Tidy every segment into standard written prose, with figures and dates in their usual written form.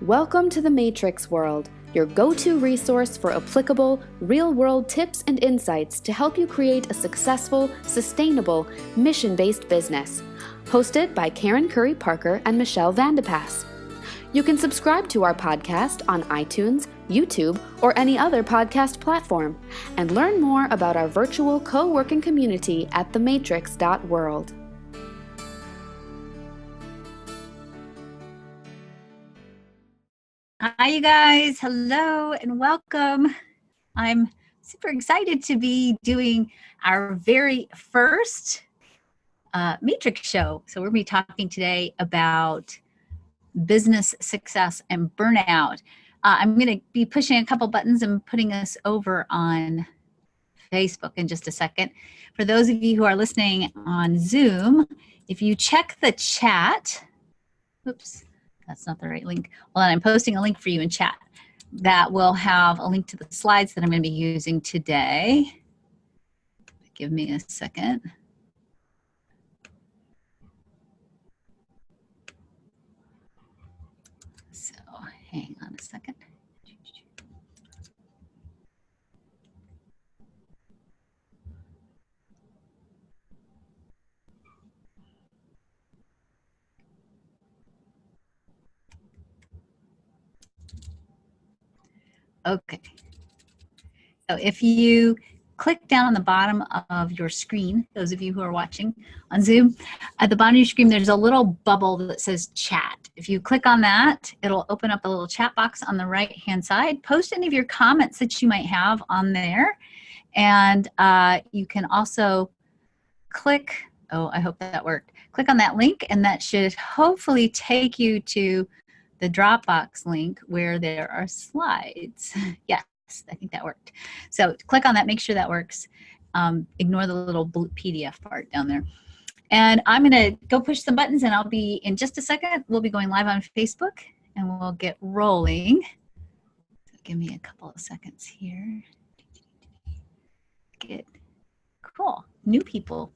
Welcome to the MatrixWorld, your go-to resource for applicable, real-world tips and insights to help you create a successful, sustainable, mission-based business. Hosted by Karen Curry Parker and Michelle Vandepass. You can subscribe to our podcast on iTunes, YouTube, or any other podcast platform, and learn more about our virtual co-working community at thematrix.world. Hi, you guys. Hello and welcome. I'm super excited to be doing our very first Matrix show. So we're going to be talking today about business success and burnout. I'm going to be pushing a couple buttons and putting us over on Facebook in just a second. For those of you who are listening on Zoom, if you check the chat, oops. That's not the right link. Well, I'm posting a link for you in chat that will have a link to the slides that I'm going to be using today. Give me a second. So hang on a second. Okay. So if you click down on the bottom of your screen, those of you who are watching on Zoom, at the bottom of your screen, there's a little bubble that says chat. If you click on that, it'll open up a little chat box on the right-hand side. Post any of your comments that you might have on there. And you can also click, oh, I hope that worked. Click on that link, and that should hopefully take you to the Dropbox link where there are slides. Yes, I think that worked. So click on that, make sure that works. Ignore the little PDF part down there. And I'm gonna go push some buttons, and I'll be, in just a second, we'll be going live on Facebook and we'll get rolling. So give me a couple of seconds here. Get, cool, new people.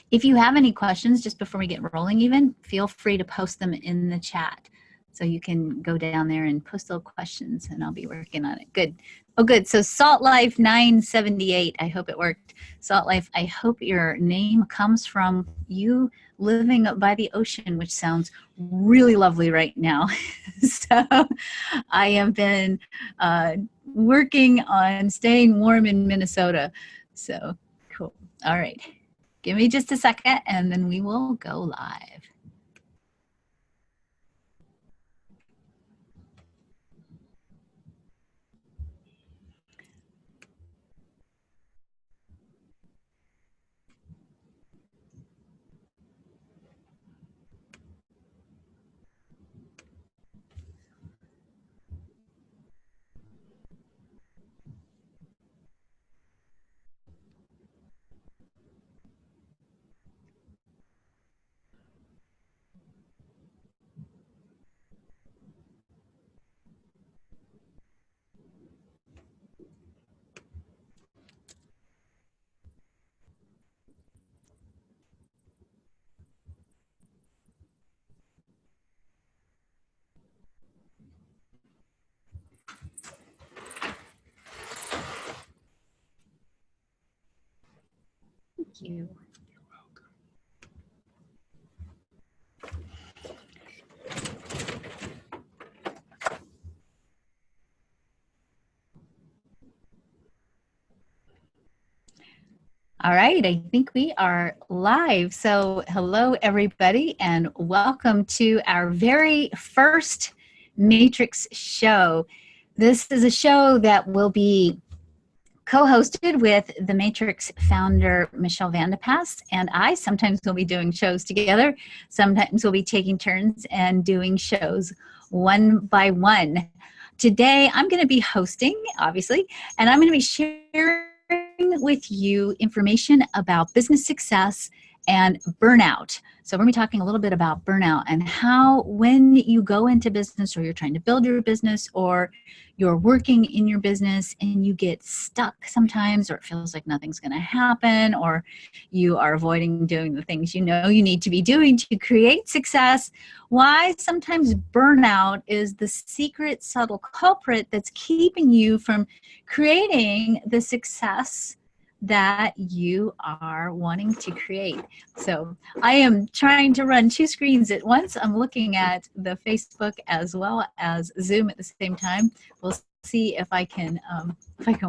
If you have any questions, just before we get rolling even, feel free to post them in the chat. So you can go down there and post little questions, and I'll be working on it. Good. Oh, good. So Salt Life 978, I hope it worked. Salt Life, I hope your name comes from you living by the ocean, which sounds really lovely right now. So I have been working on staying warm in Minnesota. So cool. All right. Give me just a second, and then we will go live. Thank you. You're welcome. All right, I think we are live. So hello, everybody, and welcome to our very first Matrix show. This is a show that will be co-hosted with the Matrix founder, Michelle Vandepass, and I. Sometimes we'll be doing shows together. Sometimes we'll be taking turns and doing shows one by one. Today, I'm going to be hosting, obviously, and I'm going to be sharing with you information about business success and burnout. So we're going to be talking a little bit about burnout and how when you go into business or you're trying to build your business or you're working in your business and you get stuck sometimes, or it feels like nothing's going to happen, or you are avoiding doing the things you know you need to be doing to create success, why sometimes burnout is the secret subtle culprit that's keeping you from creating the success that you are wanting to create. So I am trying to run two screens at once. I'm looking at the Facebook as well as Zoom at the same time. We'll see if I can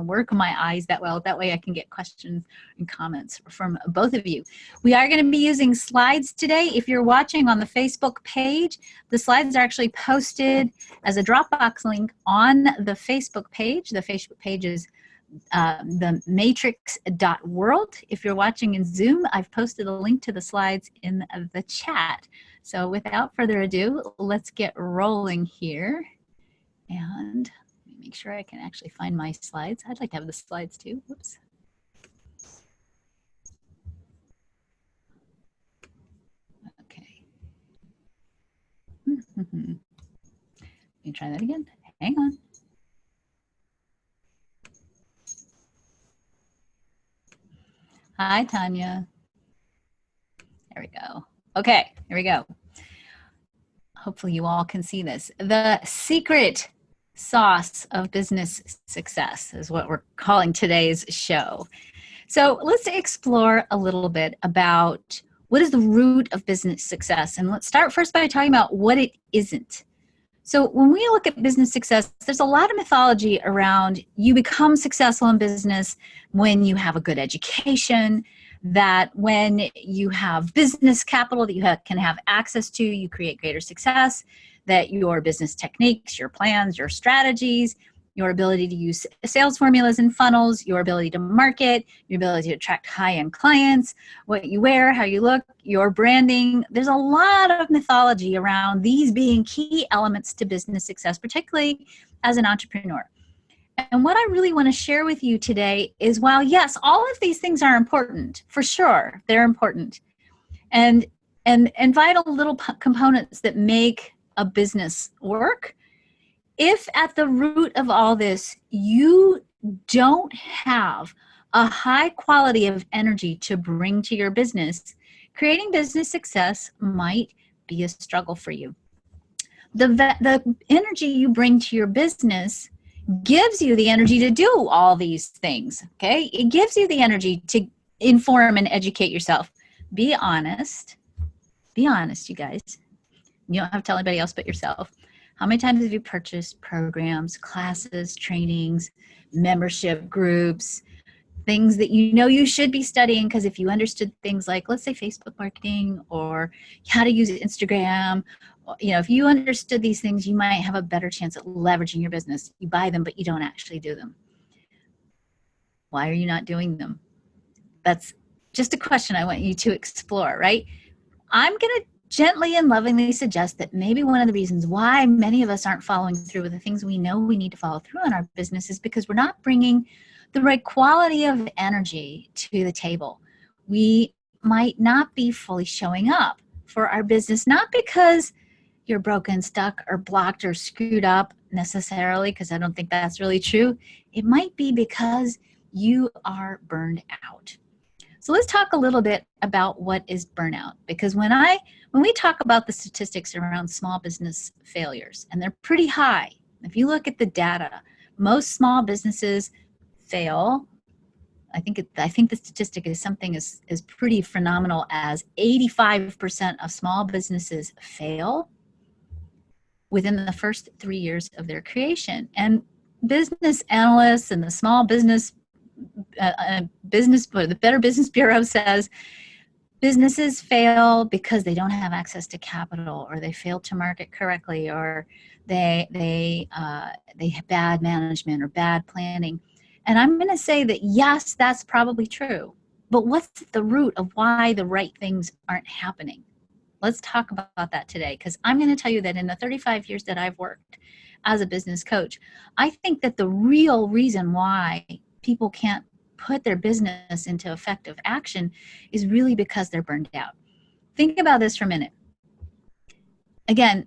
work my eyes that well. That way I can get questions and comments from both of you. We are going to be using slides today. If you're watching on the Facebook page, the slides are actually posted as a Dropbox link on the Facebook page. The Facebook page is the matrix.world. If you're watching in Zoom, I've posted a link to the slides in the chat. So without further ado, let's get rolling here. And let me make sure I can actually find my slides. I'd like to have the slides too. Whoops. Okay. Let me try that again. Hang on. Hi, Tanya. There we go. Okay, here we go. Hopefully you all can see this. The secret sauce of business success is what we're calling today's show. So let's explore a little bit about what is the root of business success. And let's start first by talking about what it isn't. So when we look at business success, there's a lot of mythology around you become successful in business when you have a good education, that when you have business capital that you can have access to, you create greater success, that your business techniques, your plans, your strategies, your ability to use sales formulas and funnels, your ability to market, your ability to attract high-end clients, what you wear, how you look, your branding. There's a lot of mythology around these being key elements to business success, particularly as an entrepreneur. And what I really want to share with you today is, while yes, all of these things are important, for sure, they're important, and vital little components that make a business work, if at the root of all this, you don't have a high quality of energy to bring to your business, creating business success might be a struggle for you. The energy you bring to your business gives you the energy to do all these things, okay? It gives you the energy to inform and educate yourself. Be honest, you guys. You don't have to tell anybody else but yourself. How many times have you purchased programs, classes, trainings, membership groups, things that you know you should be studying? Because if you understood things like, let's say, Facebook marketing or how to use Instagram, you know, if you understood these things, you might have a better chance at leveraging your business. You buy them, but you don't actually do them. Why are you not doing them? That's just a question I want you to explore, right? I'm going to gently and lovingly suggest that maybe one of the reasons why many of us aren't following through with the things we know we need to follow through in our business is because we're not bringing the right quality of energy to the table. We might not be fully showing up for our business, not because you're broken, stuck, or blocked, or screwed up necessarily, because I don't think that's really true. It might be because you are burned out. So let's talk a little bit about what is burnout, because when we talk about the statistics around small business failures, and they're pretty high. If you look at the data, most small businesses fail. I think the statistic is something as pretty phenomenal as 85% of small businesses fail within the first 3 years of their creation. And business analysts and the small business the Better Business Bureau says businesses fail because they don't have access to capital, or they fail to market correctly, or they have bad management or bad planning. And I'm going to say that yes, that's probably true. But what's the root of why the right things aren't happening? Let's talk about that today, because I'm going to tell you that in the 35 years that I've worked as a business coach, I think that the real reason why people can't put their business into effective action is really because they're burned out. Think about this for a minute. Again,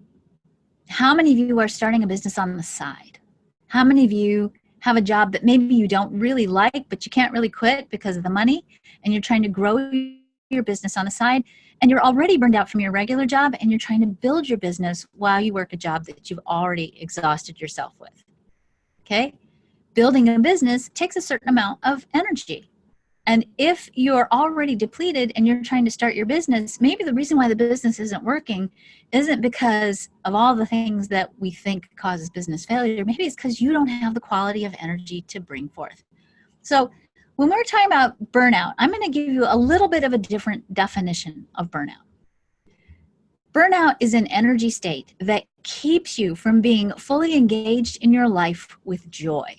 how many of you are starting a business on the side? How many of you have a job that maybe you don't really like, but you can't really quit because of the money, and you're trying to grow your business on the side, and you're already burned out from your regular job, and you're trying to build your business while you work a job that you've already exhausted yourself with? Okay? Building a business takes a certain amount of energy. And if you're already depleted and you're trying to start your business, maybe the reason why the business isn't working isn't because of all the things that we think causes business failure. Maybe it's because you don't have the quality of energy to bring forth. So when we're talking about burnout, I'm going to give you a little bit of a different definition of burnout. Burnout is an energy state that keeps you from being fully engaged in your life with joy.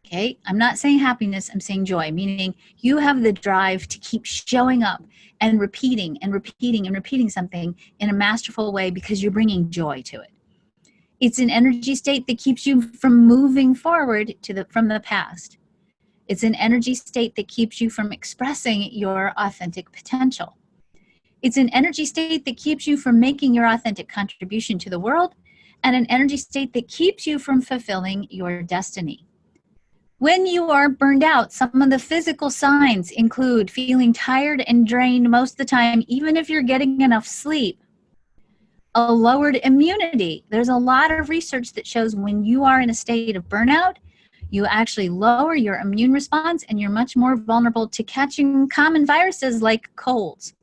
Okay, I'm not saying happiness, I'm saying joy, meaning you have the drive to keep showing up and repeating and repeating and repeating something in a masterful way because you're bringing joy to it. It's an energy state that keeps you from moving forward from the past. It's an energy state that keeps you from expressing your authentic potential. It's an energy state that keeps you from making your authentic contribution to the world, and an energy state that keeps you from fulfilling your destiny. When you are burned out, some of the physical signs include feeling tired and drained most of the time, even if you're getting enough sleep. A lowered immunity. There's a lot of research that shows when you are in a state of burnout, you actually lower your immune response and you're much more vulnerable to catching common viruses like colds.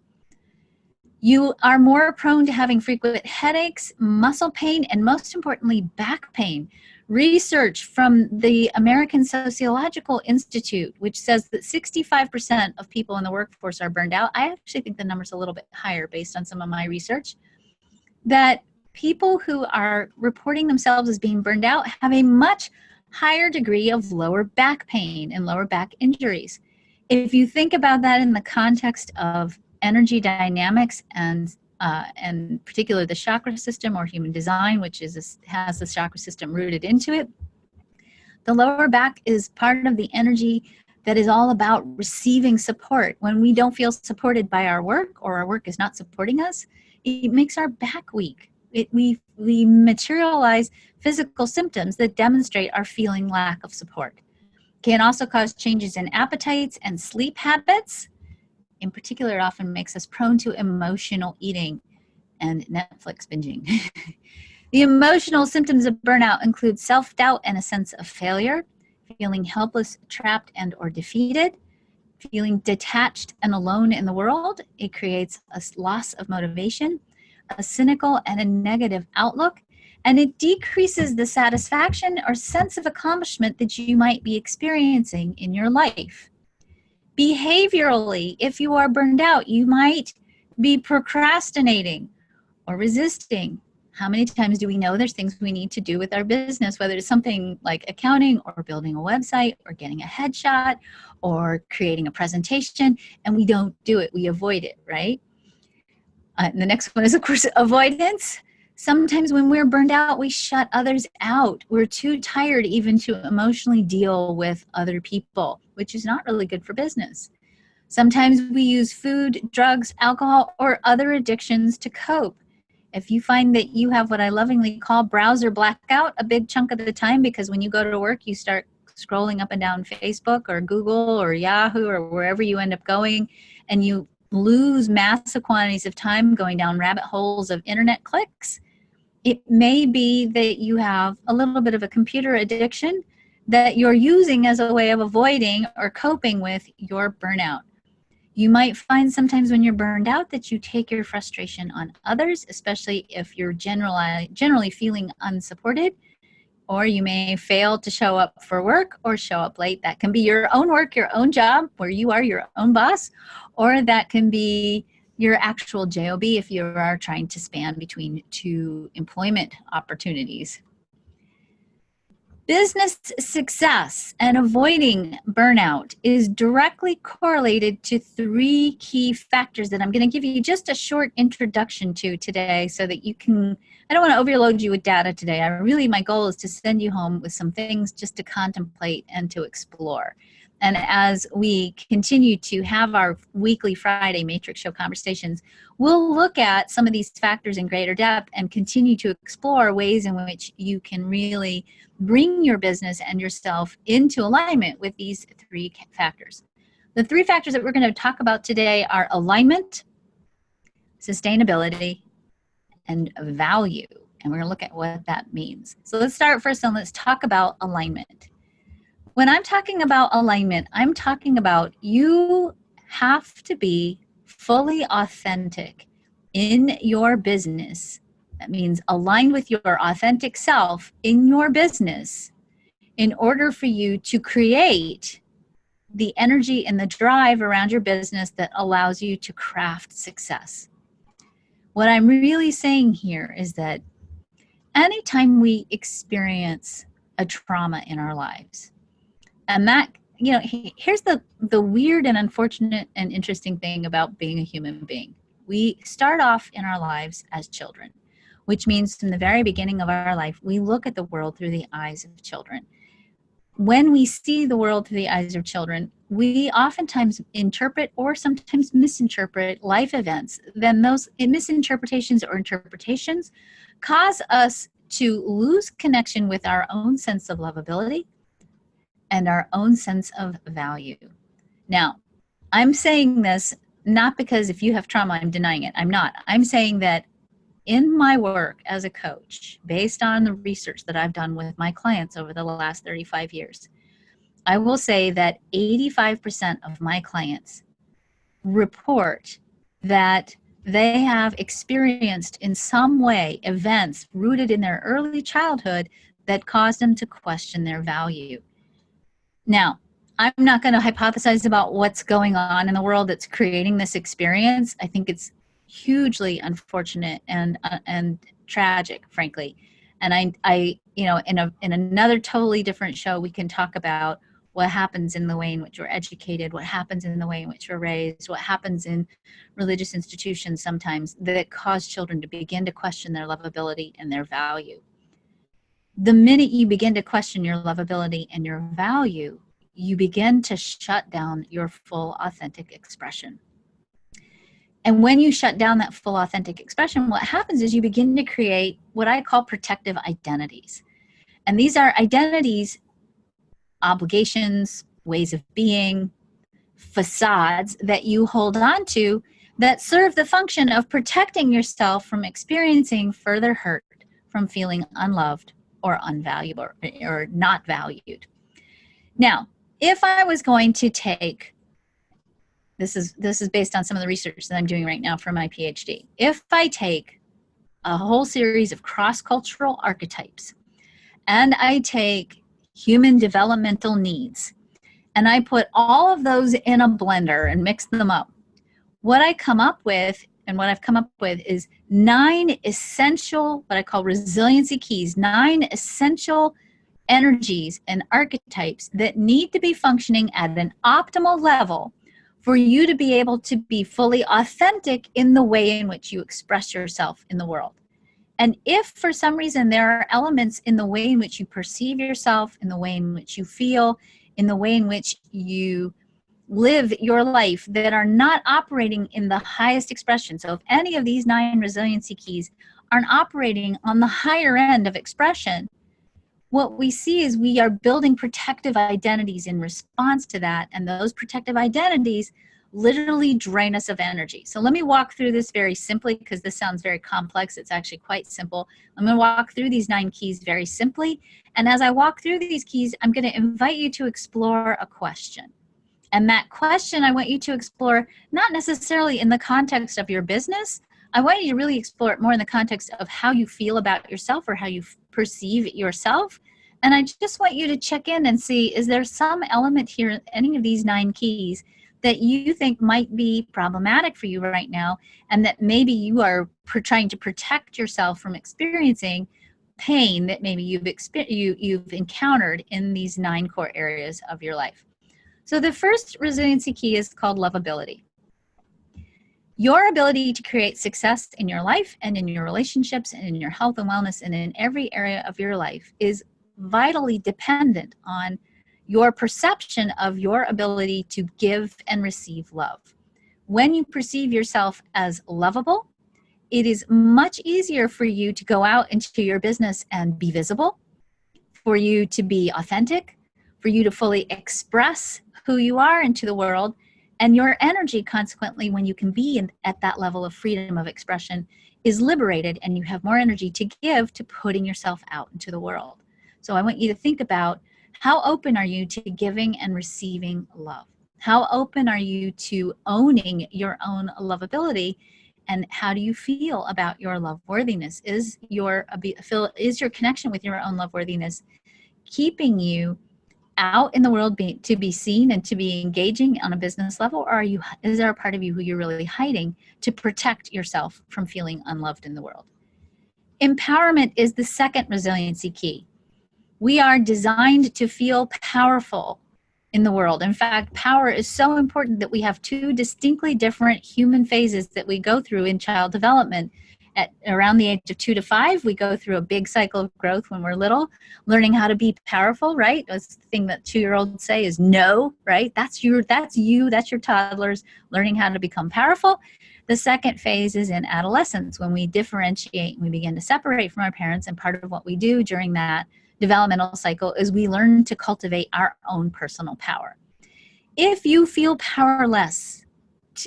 You are more prone to having frequent headaches, muscle pain, and most importantly, back pain. Research from the American Sociological Institute, which says that 65% of people in the workforce are burned out. I actually think the number's a little bit higher based on some of my research. That people who are reporting themselves as being burned out have a much higher degree of lower back pain and lower back injuries. If you think about that in the context of energy dynamics and particularly the chakra system or human design, which has the chakra system rooted into it, the lower back is part of the energy that is all about receiving support. When we don't feel supported by our work or our work is not supporting us, it makes our back weak. We materialize physical symptoms that demonstrate our feeling lack of support. Can also cause changes in appetites and sleep habits. In particular, it often makes us prone to emotional eating and Netflix binging. The emotional symptoms of burnout include self-doubt and a sense of failure, feeling helpless, trapped, and or defeated, feeling detached and alone in the world. It creates a loss of motivation, a cynical and a negative outlook, and it decreases the satisfaction or sense of accomplishment that you might be experiencing in your life. Behaviorally, if you are burned out, you might be procrastinating or resisting. How many times do we know there's things we need to do with our business, whether it's something like accounting or building a website or getting a headshot or creating a presentation, and we don't do it, we avoid it, right? And the next one is, of course, avoidance. Sometimes when we're burned out, we shut others out. We're too tired even to emotionally deal with other people, which is not really good for business. Sometimes we use food, drugs, alcohol, or other addictions to cope. If you find that you have what I lovingly call browser blackout a big chunk of the time, because when you go to work, you start scrolling up and down Facebook or Google or Yahoo or wherever you end up going, and you lose massive quantities of time going down rabbit holes of internet clicks, it may be that you have a little bit of a computer addiction that you're using as a way of avoiding or coping with your burnout. You might find sometimes when you're burned out that you take your frustration on others, especially if you're generally feeling unsupported, or you may fail to show up for work or show up late. That can be your own work, your own job, where you are your own boss, or that can be your actual job if you are trying to span between two employment opportunities. Business success and avoiding burnout is directly correlated to 3 key factors that I'm going to give you just a short introduction to today so that you can, I don't want to overload you with data today. My goal is to send you home with some things just to contemplate and to explore. And as we continue to have our weekly Friday Matrix Show conversations, we'll look at some of these factors in greater depth and continue to explore ways in which you can really bring your business and yourself into alignment with these three factors. The three factors that we're going to talk about today are alignment, sustainability, and value. And we're going to look at what that means. So let's start first and let's talk about alignment. When I'm talking about alignment, I'm talking about you have to be fully authentic in your business. That means align with your authentic self in your business in order for you to create the energy and the drive around your business that allows you to craft success. What I'm really saying here is that anytime we experience a trauma in our lives, and that, you know, here's the weird and unfortunate and interesting thing about being a human being. We start off in our lives as children, which means from the very beginning of our life, we look at the world through the eyes of children. When we see the world through the eyes of children, we oftentimes interpret or sometimes misinterpret life events. Then those misinterpretations or interpretations cause us to lose connection with our own sense of lovability and our own sense of value. Now, I'm saying this not because if you have trauma, I'm denying it. I'm not. I'm saying that in my work as a coach, based on the research that I've done with my clients over the last 35 years, I will say that 85% of my clients report that they have experienced in some way events rooted in their early childhood that caused them to question their value. Now, I'm not going to hypothesize about what's going on in the world that's creating this experience. I think it's hugely unfortunate and tragic, frankly. And I, you know, in another totally different show, we can talk about what happens in the way in which we're educated, what happens in the way in which we're raised, what happens in religious institutions sometimes that cause children to begin to question their lovability and their value. The minute you begin to question your lovability and your value, you begin to shut down your full authentic expression. And when you shut down that full authentic expression, what happens is you begin to create what I call protective identities. And these are identities, obligations, ways of being, facades that you hold on to that serve the function of protecting yourself from experiencing further hurt, from feeling unloved or unvaluable or not valued. Now, if I was going to take, this is based on some of the research that I'm doing right now for my PhD. If I take a whole series of cross-cultural archetypes and I take human developmental needs and I put all of those in a blender and mix them up, what I come up with and what I've come up with is 9 essential, what I call resiliency keys, 9 essential energies and archetypes that need to be functioning at an optimal level for you to be able to be fully authentic in the way in which you express yourself in the world. And if for some reason there are elements in the way in which you perceive yourself, in the way in which you feel, in the way in which you live your life that are not operating in the highest expression, so if any of these 9 resiliency keys aren't operating on the higher end of expression, what we see is we are building protective identities in response to that, and those protective identities literally drain us of energy. So let me walk through this very simply because this sounds very complex. It's actually quite simple. I'm going to walk through these 9 keys very simply, and as I walk through these keys, I'm going to invite you to explore a question. And that question I want you to explore not necessarily in the context of your business. I want you to really explore it more in the context of how you feel about yourself or how you perceive yourself. And I just want you to check in and see, is there some element here in any of these 9 keys that you think might be problematic for you right now, and that maybe you are trying to protect yourself from experiencing pain that maybe you've encountered in these 9 core areas of your life. So the first resiliency key is called lovability. Your ability to create success in your life and in your relationships and in your health and wellness and in every area of your life is vitally dependent on your perception of your ability to give and receive love. When you perceive yourself as lovable, it is much easier for you to go out into your business and be visible, for you to be authentic, for you to fully express who you are into the world, and your energy, consequently, when you can be at that level of freedom of expression, is liberated, and you have more energy to give to putting yourself out into the world. So I want you to think about, how open are you to giving and receiving love? How open are you to owning your own lovability? And how do you feel about your love worthiness? Is your connection with your own love worthiness keeping you out in the world to be seen and to be engaging on a business level? Or is there a part of you who you're really hiding to protect yourself from feeling unloved in the world? Empowerment is the second resiliency key. We are designed to feel powerful in the world. In fact, power is so important that we have two distinctly different human phases that we go through in child development. At around the age of 2 to 5, we go through a big cycle of growth when we're little, learning how to be powerful, right? That's the thing that 2-year-olds say is no, right? That's your toddlers learning how to become powerful. The second phase is in adolescence, when we differentiate and we begin to separate from our parents. And part of what we do during that developmental cycle is we learn to cultivate our own personal power. If you feel powerless,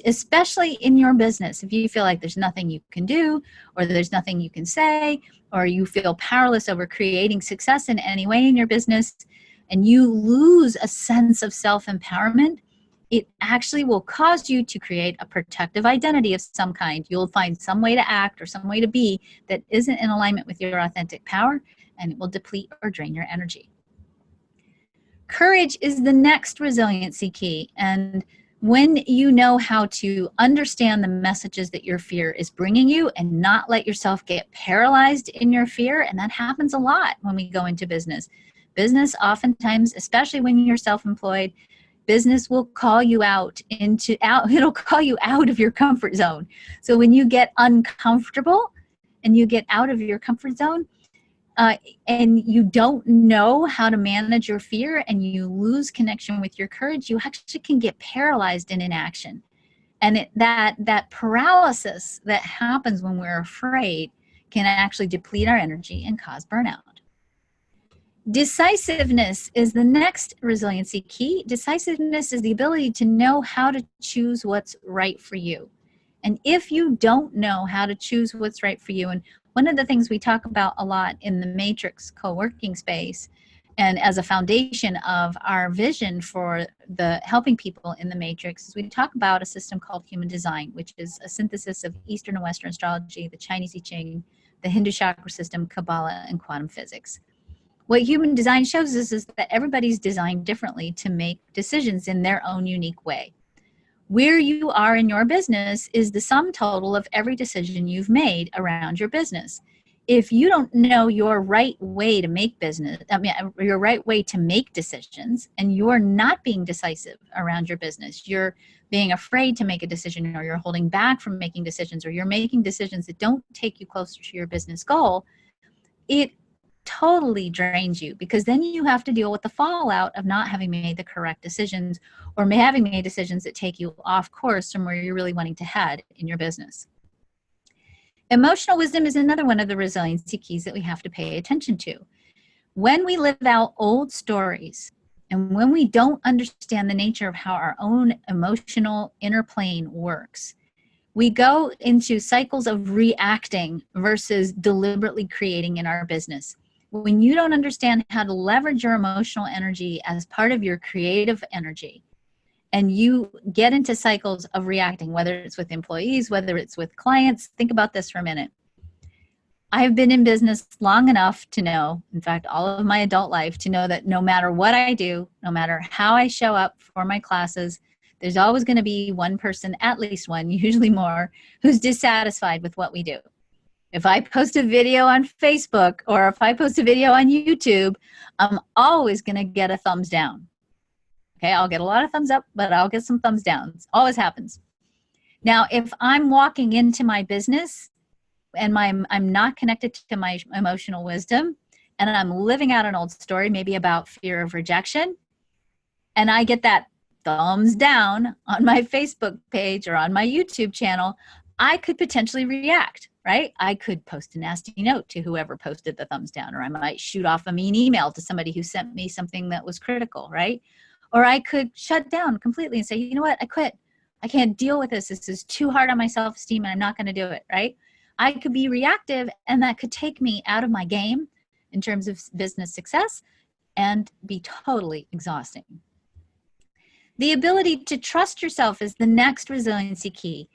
especially in your business, if you feel like there's nothing you can do, or there's nothing you can say, or you feel powerless over creating success in any way in your business, and you lose a sense of self-empowerment, it actually will cause you to create a protective identity of some kind. You'll find some way to act or some way to be that isn't in alignment with your authentic power, and it will deplete or drain your energy. Courage is the next resiliency key. And when you know how to understand the messages that your fear is bringing you and not let yourself get paralyzed in your fear, and that happens a lot when we go into business. Business oftentimes, especially when you're self-employed, business will call you it'll call you out of your comfort zone. So when you get uncomfortable and you get out of your comfort zone, and you don't know how to manage your fear, and you lose connection with your courage, you actually can get paralyzed in inaction. And that paralysis that happens when we're afraid can actually deplete our energy and cause burnout. Decisiveness is the next resiliency key. Decisiveness is the ability to know how to choose what's right for you. And if you don't know how to choose what's right for you, and one of the things we talk about a lot in the Matrix co-working space, and as a foundation of our vision for the helping people in the Matrix, is we talk about a system called human design, which is a synthesis of Eastern and Western astrology, the Chinese I Ching, the Hindu chakra system, Kabbalah, and quantum physics. What human design shows us is that everybody's designed differently to make decisions in their own unique way. Where you are in your business is the sum total of every decision you've made around your business. If you don't know your right way to make your right way to make decisions, and you're not being decisive around your business, you're being afraid to make a decision, or you're holding back from making decisions, or you're making decisions that don't take you closer to your business goal, it totally drains you, because then you have to deal with the fallout of not having made the correct decisions, or having made decisions that take you off course from where you're really wanting to head in your business. Emotional wisdom is another one of the resiliency keys that we have to pay attention to. When we live out old stories, and when we don't understand the nature of how our own emotional inner plane works, we go into cycles of reacting versus deliberately creating in our business. When you don't understand how to leverage your emotional energy as part of your creative energy, and you get into cycles of reacting, whether it's with employees, whether it's with clients, think about this for a minute. I have been in business long enough to know, in fact, all of my adult life, to know that no matter what I do, no matter how I show up for my classes, there's always going to be one person, at least one, usually more, who's dissatisfied with what we do. If I post a video on Facebook, or if I post a video on YouTube, I'm always going to get a thumbs down. Okay, I'll get a lot of thumbs up, but I'll get some thumbs downs. Always happens. Now, if I'm walking into my business and I'm not connected to my emotional wisdom, and I'm living out an old story, maybe about fear of rejection, and I get that thumbs down on my Facebook page or on my YouTube channel, I could potentially react, right? I could post a nasty note to whoever posted the thumbs down, or I might shoot off a mean email to somebody who sent me something that was critical, right? Or I could shut down completely and say, you know what, I quit. I can't deal with this. This is too hard on my self-esteem and I'm not going to do it, right? I could be reactive, and that could take me out of my game in terms of business success and be totally exhausting. The ability to trust yourself is the next resiliency key.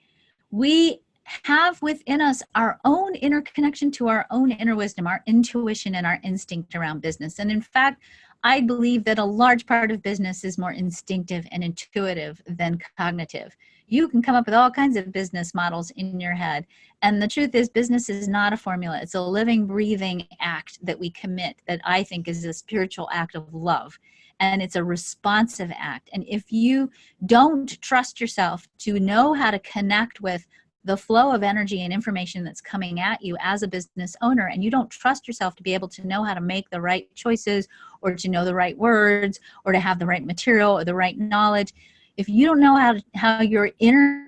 We have within us our own inner connection to our own inner wisdom, our intuition, and our instinct around business. And in fact, I believe that a large part of business is more instinctive and intuitive than cognitive. You can come up with all kinds of business models in your head. And the truth is, business is not a formula. It's a living, breathing act that we commit that I think is a spiritual act of love. And it's a responsive act. And if you don't trust yourself to know how to connect with the flow of energy and information that's coming at you as a business owner, and you don't trust yourself to be able to know how to make the right choices, or to know the right words, or to have the right material or the right knowledge, if you don't know how your inner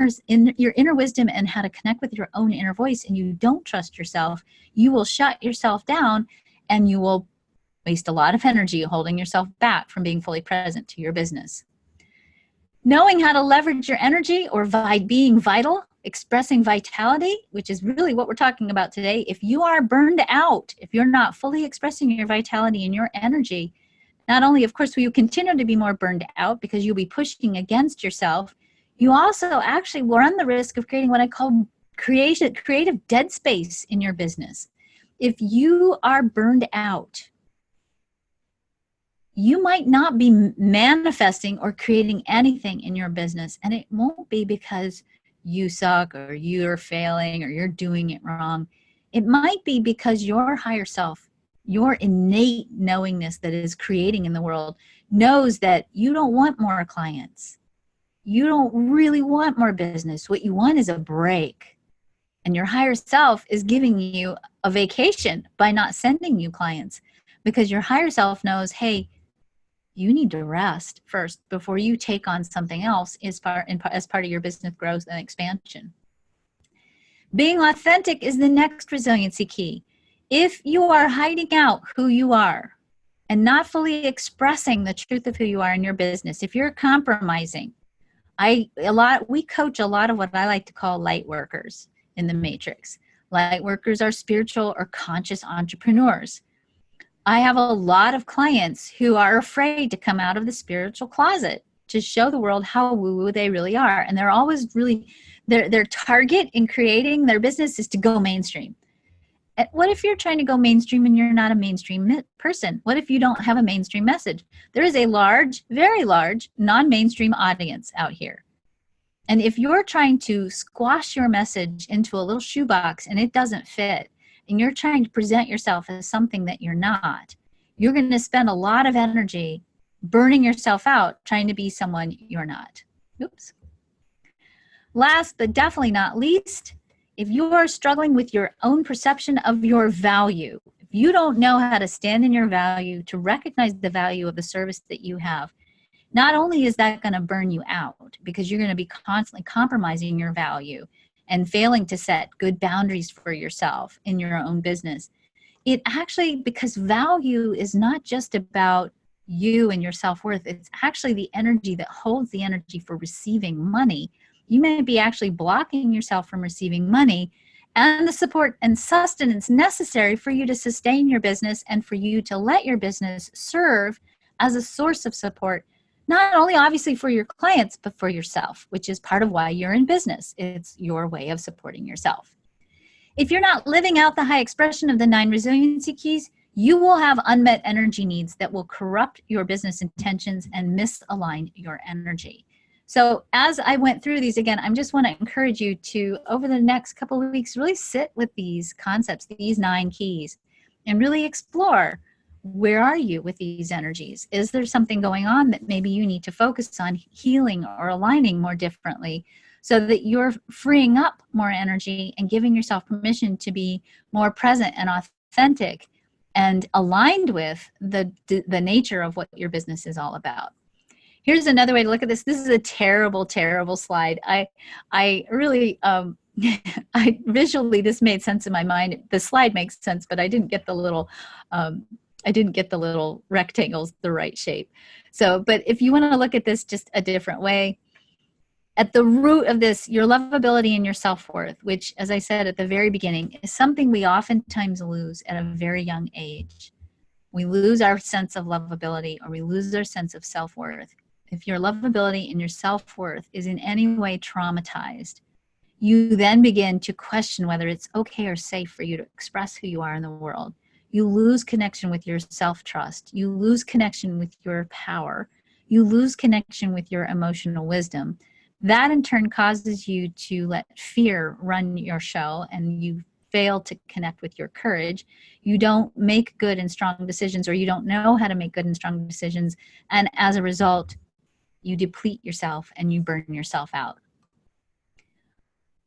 wisdom and how to connect with your own inner voice, and you don't trust yourself, you will shut yourself down, and you will waste a lot of energy holding yourself back from being fully present to your business. Knowing how to leverage your energy, or being vital, expressing vitality, which is really what we're talking about today. If you are burned out, if you're not fully expressing your vitality and your energy, not only, of course, will you continue to be more burned out because you'll be pushing against yourself, you also actually will run the risk of creating what I call creative dead space in your business. If you are burned out, you might not be manifesting or creating anything in your business, and it won't be because you suck or you're failing or you're doing it wrong. It might be because your higher self, your innate knowingness that is creating in the world, knows that you don't want more clients. You don't really want more business. What you want is a break. And your higher self is giving you a vacation by not sending you clients, because your higher self knows, hey, you need to rest first before you take on something else as part of your business growth and expansion. Being authentic is the next resiliency key. If you are hiding out who you are and not fully expressing the truth of who you are in your business, if you're compromising, we coach a lot of what I like to call light workers in the matrix. Light workers are spiritual or conscious entrepreneurs. I have a lot of clients who are afraid to come out of the spiritual closet to show the world how woo-woo they really are. And they're always really, their target in creating their business is to go mainstream. And what if you're trying to go mainstream and you're not a mainstream person? What if you don't have a mainstream message? There is a large, very large, non-mainstream audience out here. And if you're trying to squash your message into a little shoebox and it doesn't fit, and you're trying to present yourself as something that you're not, you're going to spend a lot of energy burning yourself out trying to be someone you're not. Oops. Last but definitely not least, if you are struggling with your own perception of your value, if you don't know how to stand in your value, to recognize the value of the service that you have, not only is that going to burn you out because you're going to be constantly compromising your value and failing to set good boundaries for yourself in your own business. It actually, because value is not just about you and your self-worth, it's actually the energy that holds the energy for receiving money. You may be actually blocking yourself from receiving money and the support and sustenance necessary for you to sustain your business and for you to let your business serve as a source of support, not only obviously for your clients, but for yourself, which is part of why you're in business. It's your way of supporting yourself. If you're not living out the high expression of the 9 resiliency keys, you will have unmet energy needs that will corrupt your business intentions and misalign your energy. So as I went through these again, I just want to encourage you to, over the next couple of weeks, really sit with these concepts, these 9 keys, and really explore, where are you with these energies? Is there something going on that maybe you need to focus on healing or aligning more differently so that you're freeing up more energy and giving yourself permission to be more present and authentic and aligned with the nature of what your business is all about? Here's another way to look at this. This is a terrible, terrible slide. I really, I visually, this made sense in my mind. The slide makes sense, but I didn't get the little, rectangles the right shape. So, but if you want to look at this just a different way, at the root of this, your lovability and your self-worth, which, as I said at the very beginning, is something we oftentimes lose at a very young age. We lose our sense of lovability, or we lose our sense of self-worth. If your lovability and your self-worth is in any way traumatized, you then begin to question whether it's okay or safe for you to express who you are in the world. You lose connection with your self-trust. You lose connection with your power. You lose connection with your emotional wisdom. That in turn causes you to let fear run your show, and you fail to connect with your courage. You don't make good and strong decisions, or you don't know how to make good and strong decisions. And as a result, you deplete yourself and you burn yourself out.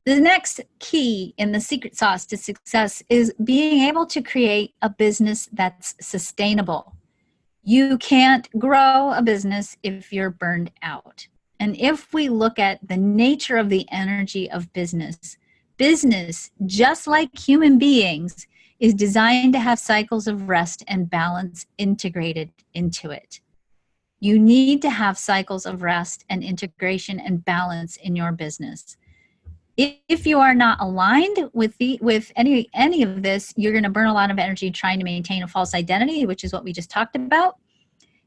The next key in the secret sauce to success is being able to create a business that's sustainable. You can't grow a business if you're burned out. And if we look at the nature of the energy of business, just like human beings, is designed to have cycles of rest and balance integrated into it. You need to have cycles of rest and integration and balance in your business. If you are not aligned with any of this, you're going to burn a lot of energy trying to maintain a false identity, which is what we just talked about.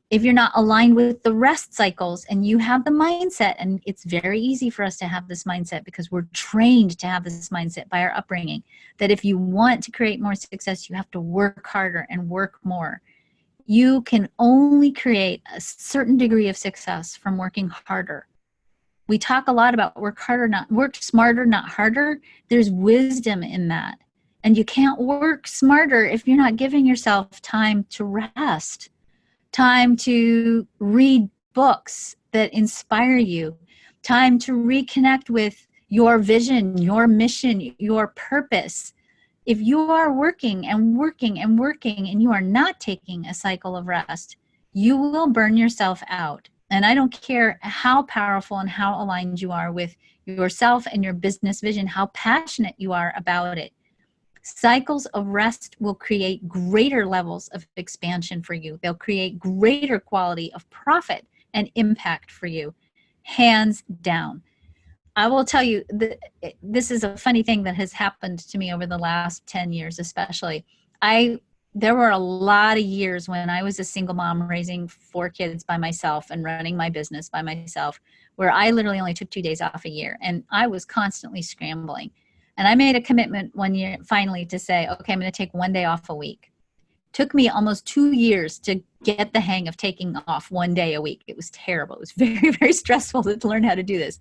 If you're not aligned with the rest cycles and you have the mindset, and it's very easy for us to have this mindset because we're trained to have this mindset by our upbringing, that if you want to create more success, you have to work harder and work more. You can only create a certain degree of success from working harder. We talk a lot about work smarter, not harder. There's wisdom in that. And you can't work smarter if you're not giving yourself time to rest, time to read books that inspire you, time to reconnect with your vision, your mission, your purpose. If you are working and working and working and you are not taking a cycle of rest, you will burn yourself out. And I don't care how powerful and how aligned you are with yourself and your business vision, how passionate you are about it. Cycles of rest will create greater levels of expansion for you. They'll create greater quality of profit and impact for you, hands down. I will tell you, this is a funny thing that has happened to me over the last 10 years, especially. There were a lot of years when I was a single mom raising 4 kids by myself and running my business by myself, where I literally only took 2 days off a year, and I was constantly scrambling. And I made a commitment one year finally to say, okay, I'm going to take 1 day off a week. Took me almost 2 years to get the hang of taking off 1 day a week. It was terrible. It was very, very stressful to learn how to do this.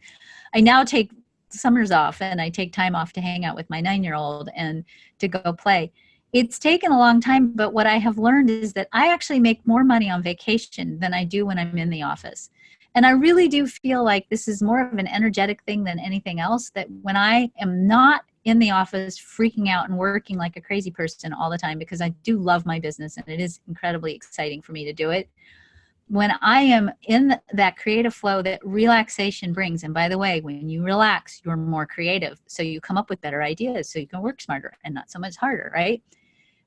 I now take summers off, and I take time off to hang out with my 9-year-old and to go play. It's taken a long time, but what I have learned is that I actually make more money on vacation than I do when I'm in the office. And I really do feel like this is more of an energetic thing than anything else, that when I am not in the office freaking out and working like a crazy person all the time, because I do love my business and it is incredibly exciting for me to do it. When I am in that creative flow that relaxation brings, and by the way, when you relax, you're more creative. So you come up with better ideas, so you can work smarter and not so much harder, right?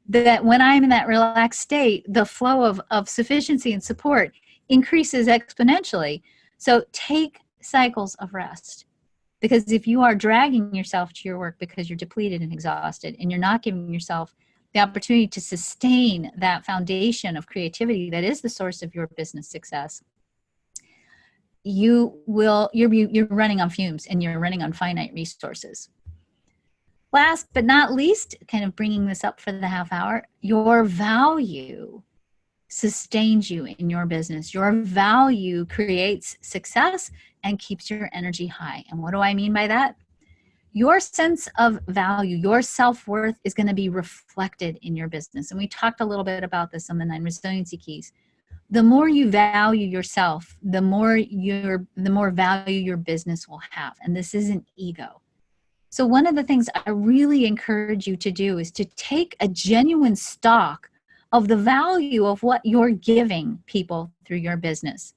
That when I'm in that relaxed state, the flow of sufficiency and support increases exponentially. So take cycles of rest. Because if you are dragging yourself to your work because you're depleted and exhausted, and you're not giving yourself the opportunity to sustain that foundation of creativity that is the source of your business success, you're running on fumes and you're running on finite resources. Last but not least, kind of bringing this up for the half hour, your value sustains you in your business. Your value creates success and keeps your energy high. And what do I mean by that? Your sense of value, your self-worth is going to be reflected in your business. And we talked a little bit about this on the 9 resiliency keys. The more you value yourself, the more value your business will have. And this isn't ego. So one of the things I really encourage you to do is to take a genuine stock of the value of what you're giving people through your business.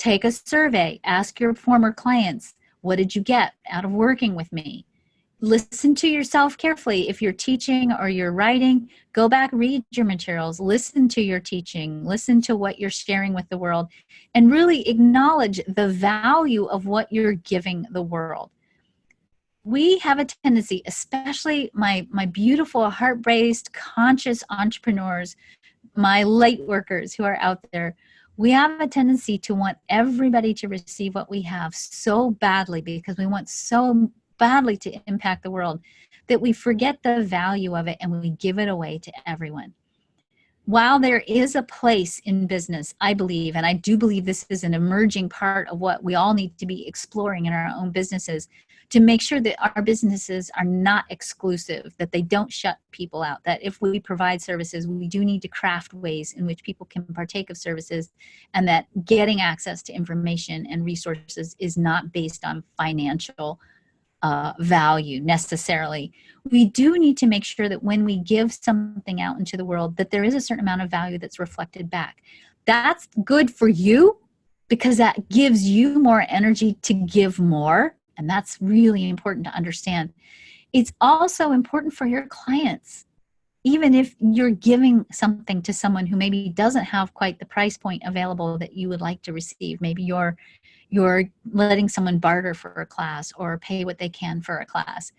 Take a survey. Ask your former clients, what did you get out of working with me? Listen to yourself carefully. If you're teaching or you're writing, go back, read your materials, listen to your teaching, listen to what you're sharing with the world, and really acknowledge the value of what you're giving the world. We have a tendency, especially my beautiful, heart-based, conscious entrepreneurs, my light workers who are out there, we have a tendency to want everybody to receive what we have so badly because we want so badly to impact the world that we forget the value of it and we give it away to everyone. While there is a place in business, I believe, and I do believe this is an emerging part of what we all need to be exploring in our own businesses, to make sure that our businesses are not exclusive, that they don't shut people out, that if we provide services, we do need to craft ways in which people can partake of services, and that getting access to information and resources is not based on financial value necessarily. We do need to make sure that when we give something out into the world, that there is a certain amount of value that's reflected back. That's good for you because that gives you more energy to give more. And that's really important to understand. It's also important for your clients. Even if you're giving something to someone who maybe doesn't have quite the price point available that you would like to receive, maybe you're letting someone barter for a class or pay what they can for a class,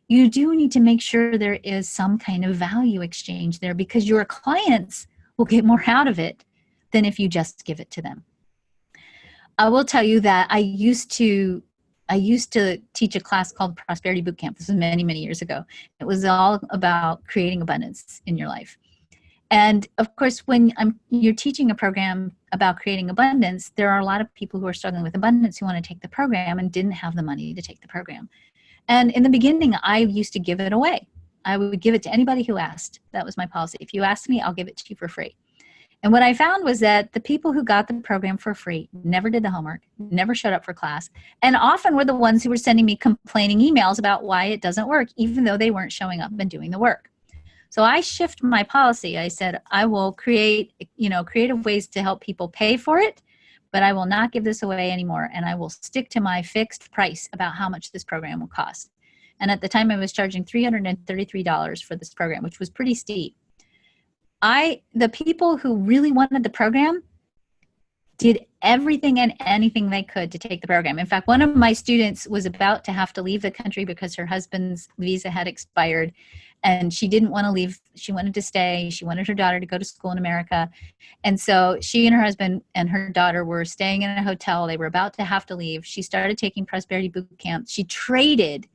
you do need to make sure there is some kind of value exchange there because your clients will get more out of it than if you just give it to them. I will tell you that I used to teach a class called Prosperity Bootcamp. This was many, many years ago. It was all about creating abundance in your life. And of course, when you're teaching a program about creating abundance, there are a lot of people who are struggling with abundance who want to take the program and didn't have the money to take the program. And in the beginning, I used to give it away. I would give it to anybody who asked. That was my policy. If you ask me, I'll give it to you for free. And what I found was that the people who got the program for free never did the homework, never showed up for class, and often were the ones who were sending me complaining emails about why it doesn't work, even though they weren't showing up and doing the work. So I shift my policy. I said, I will create, creative ways to help people pay for it, but I will not give this away anymore. And I will stick to my fixed price about how much this program will cost. And at the time I was charging $333 for this program, which was pretty steep. The people who really wanted the program did everything and anything they could to take the program. In fact, one of my students was about to have to leave the country because her husband's visa had expired and she didn't want to leave. She wanted to stay. She wanted her daughter to go to school in America. And so she and her husband and her daughter were staying in a hotel. They were about to have to leave. She started taking Prosperity Bootcamp. She traded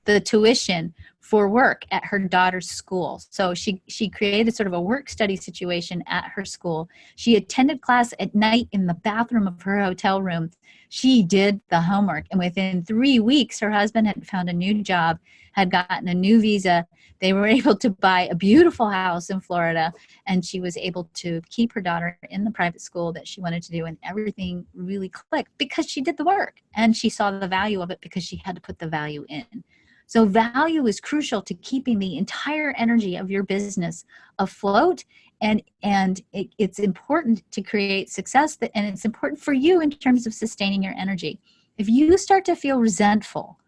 the tuition for work at her daughter's school. So she created sort of a work study situation at her school. She attended class at night in the bathroom of her hotel room. She did the homework. And within 3 weeks, her husband had found a new job, had gotten a new visa. They were able to buy a beautiful house in Florida. And she was able to keep her daughter in the private school that she wanted to do. And everything really clicked because she did the work. And she saw the value of it because she had to put the value in. So value is crucial to keeping the entire energy of your business afloat, and it's important to create success, and it's important for you in terms of sustaining your energy. If you start to feel resentful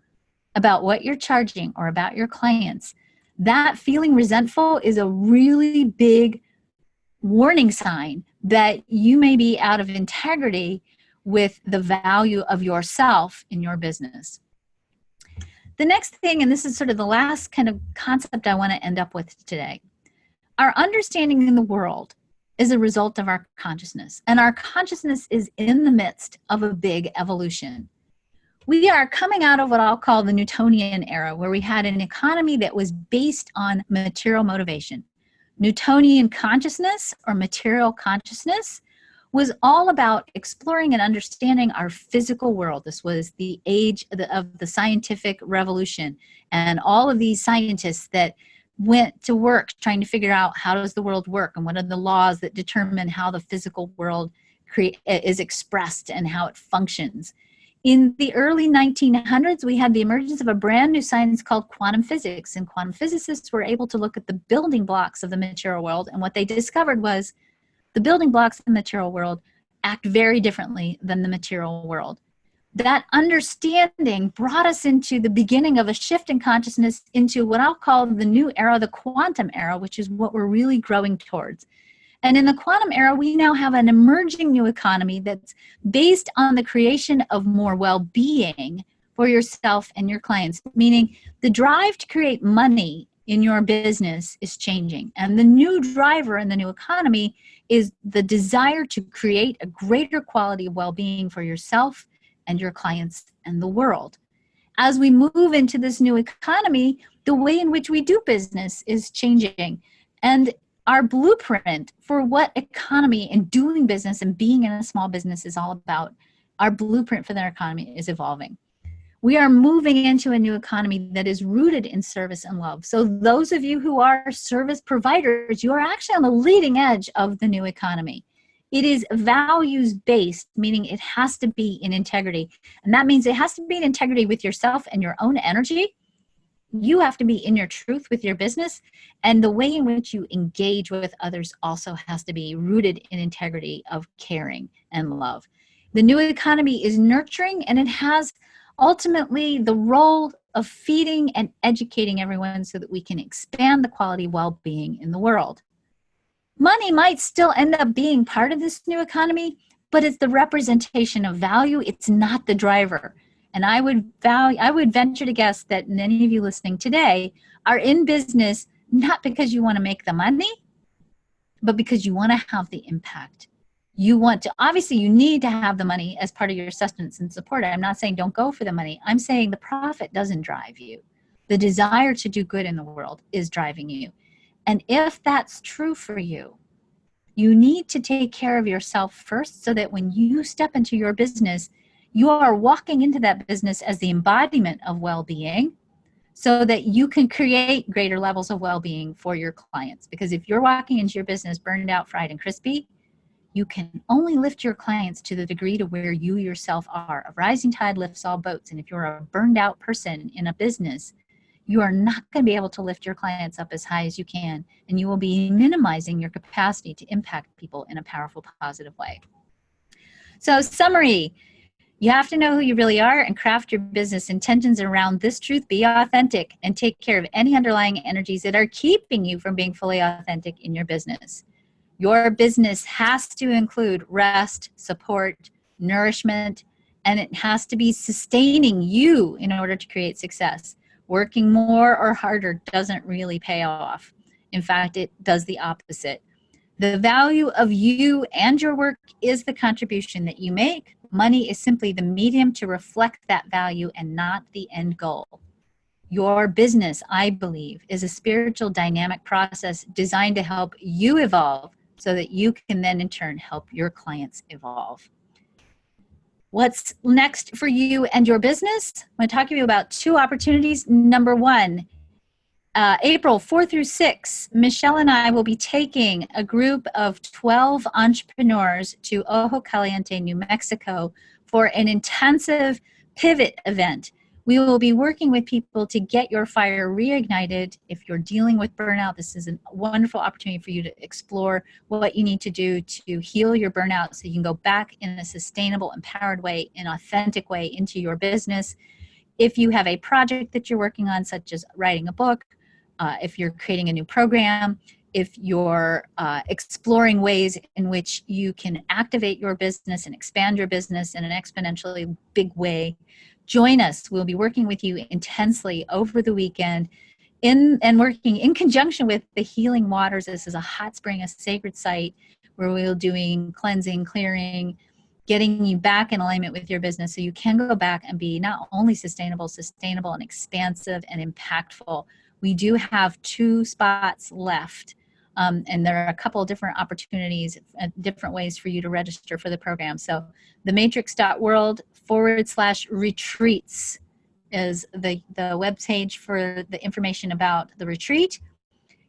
about what you're charging or about your clients, that feeling resentful is a really big warning sign that you may be out of integrity with the value of yourself in your business. The next thing, and this is sort of the last kind of concept I want to end up with today, our understanding in the world is a result of our consciousness, and our consciousness is in the midst of a big evolution. We are coming out of what I'll call the Newtonian era, where we had an economy that was based on material motivation. Newtonian consciousness or material consciousness was all about exploring and understanding our physical world. This was the age of the scientific revolution, and all of these scientists that went to work trying to figure out how does the world work and what are the laws that determine how the physical world is expressed and how it functions. In the early 1900s, we had the emergence of a brand new science called quantum physics, and quantum physicists were able to look at the building blocks of the material world, and what they discovered was the building blocks in the material world act very differently than the material world. That understanding brought us into the beginning of a shift in consciousness into what I'll call the new era, the quantum era, which is what we're really growing towards. And in the quantum era, we now have an emerging new economy that's based on the creation of more well-being for yourself and your clients, meaning the drive to create money in your business is changing. And the new driver in the new economy is the desire to create a greater quality of well-being for yourself and your clients and the world. As we move into this new economy, the way in which we do business is changing. And our blueprint for what economy and doing business and being in a small business is all about, our blueprint for their economy is evolving. We are moving into a new economy that is rooted in service and love. So those of you who are service providers, you are actually on the leading edge of the new economy. It is values-based, meaning it has to be in integrity. And that means it has to be in integrity with yourself and your own energy. You have to be in your truth with your business. And the way in which you engage with others also has to be rooted in integrity of caring and love. The new economy is nurturing, and it has ultimately the role of feeding and educating everyone so that we can expand the quality of well-being in the world. Money might still end up being part of this new economy, but it's the representation of value. It's not the driver. And I would venture to guess that many of you listening today are in business not because you want to make the money, but because you want to have the impact. You want to, obviously you need to have the money as part of your sustenance and support. I'm not saying don't go for the money. I'm saying the profit doesn't drive you. The desire to do good in the world is driving you. And if that's true for you, you need to take care of yourself first so that when you step into your business, you are walking into that business as the embodiment of well-being so that you can create greater levels of well-being for your clients. Because if you're walking into your business burned out, fried, and crispy, you can only lift your clients to the degree to where you yourself are. A rising tide lifts all boats. And if you're a burned out person in a business, you are not going to be able to lift your clients up as high as you can. And you will be minimizing your capacity to impact people in a powerful, positive way. So summary, you have to know who you really are and craft your business intentions around this truth. Be authentic and take care of any underlying energies that are keeping you from being fully authentic in your business. Your business has to include rest, support, nourishment, and it has to be sustaining you in order to create success. Working more or harder doesn't really pay off. In fact, it does the opposite. The value of you and your work is the contribution that you make. Money is simply the medium to reflect that value and not the end goal. Your business, I believe, is a spiritual dynamic process designed to help you evolve so that you can then in turn help your clients evolve. What's next for you and your business? I'm going to talk to you about two opportunities. Number one, April 4 through 6, Michelle and I will be taking a group of 12 entrepreneurs to Ojo Caliente, New Mexico for an intensive pivot event. We will be working with people to get your fire reignited. If you're dealing with burnout, this is a wonderful opportunity for you to explore what you need to do to heal your burnout so you can go back in a sustainable, empowered way, an authentic way into your business. If you have a project that you're working on, such as writing a book, if you're creating a new program, if you're exploring ways in which you can activate your business and expand your business in an exponentially big way, join us. We'll be working with you intensely over the weekend and working in conjunction with the Healing Waters. This is a hot spring, a sacred site where we'll be doing cleansing, clearing, getting you back in alignment with your business so you can go back and be not only sustainable and expansive and impactful. We do have 2 spots left. And there are a couple of different opportunities, different ways for you to register for the program. So the matrix.world/retreats is the web page for the information about the retreat.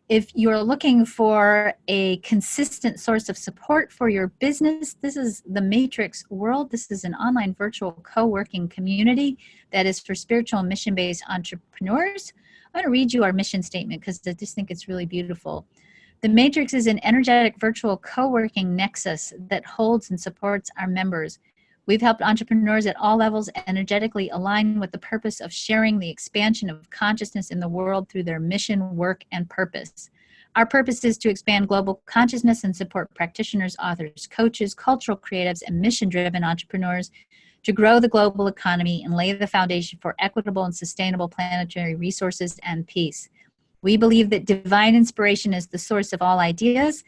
If you're looking for a consistent source of support for your business, this is the MatrixWorld. This is an online virtual co-working community that is for spiritual and mission-based entrepreneurs. I'm going to read you our mission statement because I just think it's really beautiful. The Matrix is an energetic virtual co-working nexus that holds and supports our members. We've helped entrepreneurs at all levels energetically align with the purpose of sharing the expansion of consciousness in the world through their mission, work, and purpose. Our purpose is to expand global consciousness and support practitioners, authors, coaches, cultural creatives, and mission-driven entrepreneurs to grow the global economy and lay the foundation for equitable and sustainable planetary resources and peace. We believe that divine inspiration is the source of all ideas.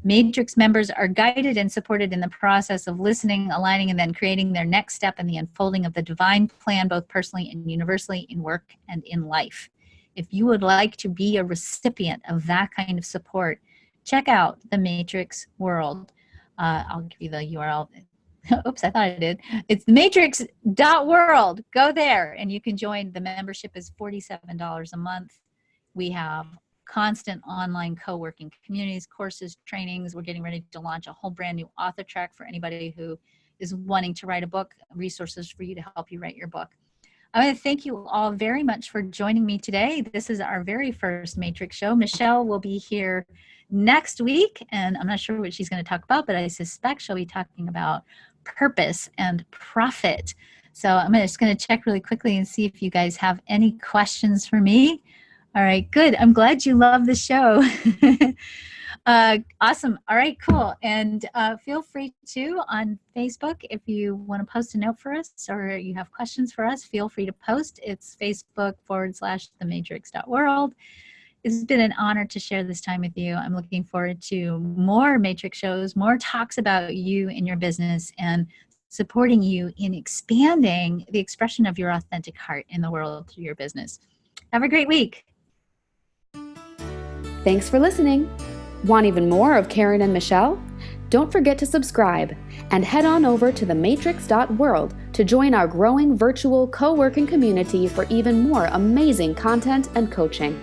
Matrix members are guided and supported in the process of listening, aligning, and then creating their next step in the unfolding of the divine plan, both personally and universally, in work and in life. If you would like to be a recipient of that kind of support, check out the MatrixWorld. I'll give you the URL. Oops, I thought I did. It's matrix.world. Go there and you can join. The membership is $47 a month. We have constant online co-working communities, courses, trainings. We're getting ready to launch a whole brand new author track for anybody who is wanting to write a book, resources for you to help you write your book. I want to thank you all very much for joining me today. This is our very first Matrix show. Michelle will be here next week, and I'm not sure what she's going to talk about, but I suspect she'll be talking about purpose and profit. So I'm just going to check really quickly and see if you guys have any questions for me. All right, good. I'm glad you love the show. Awesome. All right, cool. And feel free to, on Facebook, if you want to post a note for us or you have questions for us, feel free to post. It's Facebook.com/thematrix.world. It's been an honor to share this time with you. I'm looking forward to more Matrix shows, more talks about you and your business, and supporting you in expanding the expression of your authentic heart in the world through your business. Have a great week. Thanks for listening. Want even more of Karen and Michelle? Don't forget to subscribe and head on over to thematrix.world to join our growing virtual co-working community for even more amazing content and coaching.